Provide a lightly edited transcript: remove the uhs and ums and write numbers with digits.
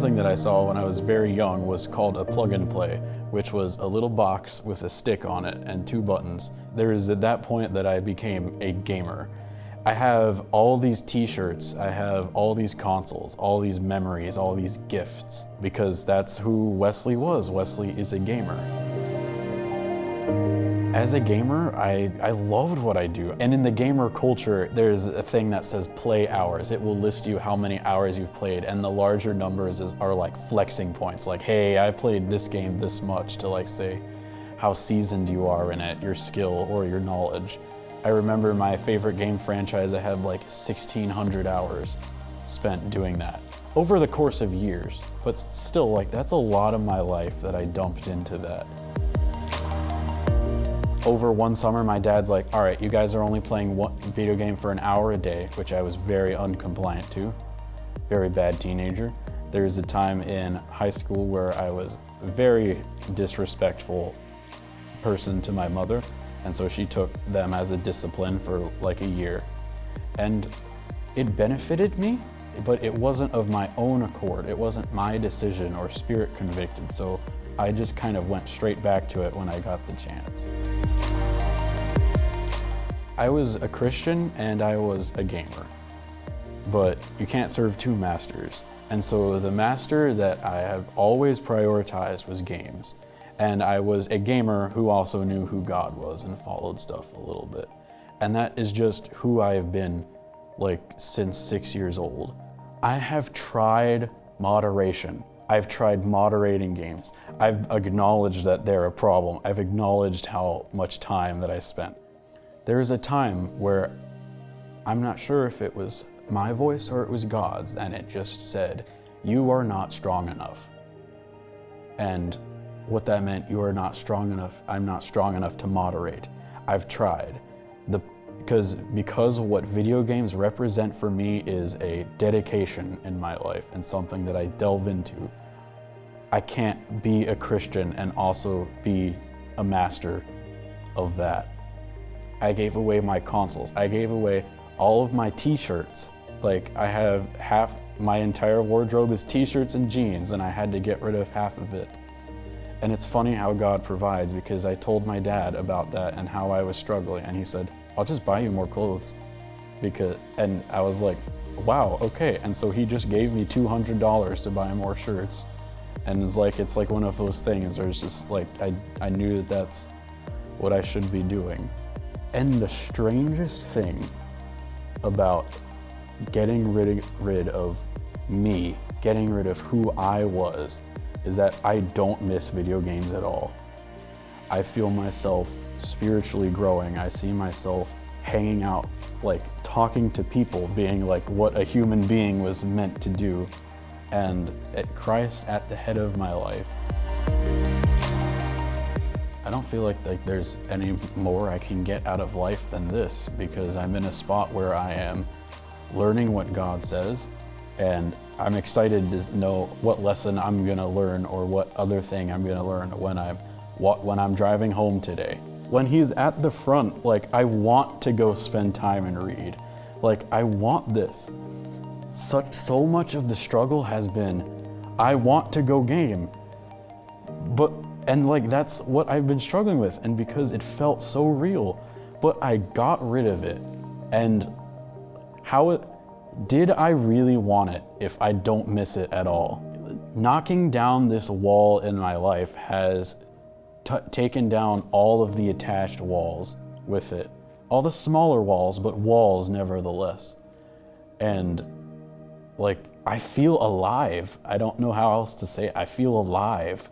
Something that I saw when I was very young was called a plug and play, which was a little box with a stick on it and 2 buttons. There is at that point that I became a gamer. I have all these t-shirts, I have all these consoles, all these memories, all these gifts, because that's who Wesley was. Wesley is a gamer. As a gamer, I loved what I do. And in the gamer culture, there's a thing that says play hours. It will list you how many hours you've played, and the larger numbers are like flexing points. Like, hey, I played this game this much, to like say how seasoned you are in it, your skill or your knowledge. I remember my favorite game franchise, I had like 1,600 hours spent doing that over the course of years. But still, like, that's a lot of my life that I dumped into that. Over one summer, my dad's like, all right, you guys are only playing one video game for an hour a day, which I was very uncompliant to, very bad teenager. There was a time in high school where I was a very disrespectful person to my mother, and so she took them as a discipline for like a year. And it benefited me, but it wasn't of my own accord. It wasn't my decision or spirit convicted, so I just kind of went straight back to it when I got the chance. I was a Christian and I was a gamer, but you can't serve 2 masters. And so the master that I have always prioritized was games. And I was a gamer who also knew who God was and followed stuff a little bit. And that is just who I have been like since 6 years old. I have tried moderation. I've tried moderating games. I've acknowledged that they're a problem. I've acknowledged how much time that I spent. There was a time where I'm not sure if it was my voice or it was God's, and it just said, you are not strong enough. And what that meant, you are not strong enough, I'm not strong enough to moderate. I've tried. Because what video games represent for me is a dedication in my life and something that I delve into. I can't be a Christian and also be a master of that. I gave away my consoles. I gave away all of my t-shirts. Like, I have my entire wardrobe is t-shirts and jeans, and I had to get rid of half of it. And it's funny how God provides, because I told my dad about that and how I was struggling, and he said, I'll just buy you more clothes. And I was like, wow, okay. And so he just gave me $200 to buy more shirts. And it's like one of those things where it's just like, I knew that that's what I should be doing. And the strangest thing about getting rid of me, getting rid of who I was, is that I don't miss video games at all. I feel myself spiritually growing. I see myself hanging out, like talking to people, being like what a human being was meant to do, and Christ at the head of my life. I don't feel like there's any more I can get out of life than this, because I'm in a spot where I am learning what God says, and I'm excited to know what lesson I'm gonna learn or what other thing I'm gonna learn when I'm driving home today. When he's at the front, like, I want to go spend time and read. Like, I want this. So much of the struggle has been, I want to go game. And like, that's what I've been struggling with, and because it felt so real, but I got rid of it. And did I really want it if I don't miss it at all? Knocking down this wall in my life has taken down all of the attached walls with it. All the smaller walls, but walls nevertheless. And like, I feel alive. I don't know how else to say it. I feel alive.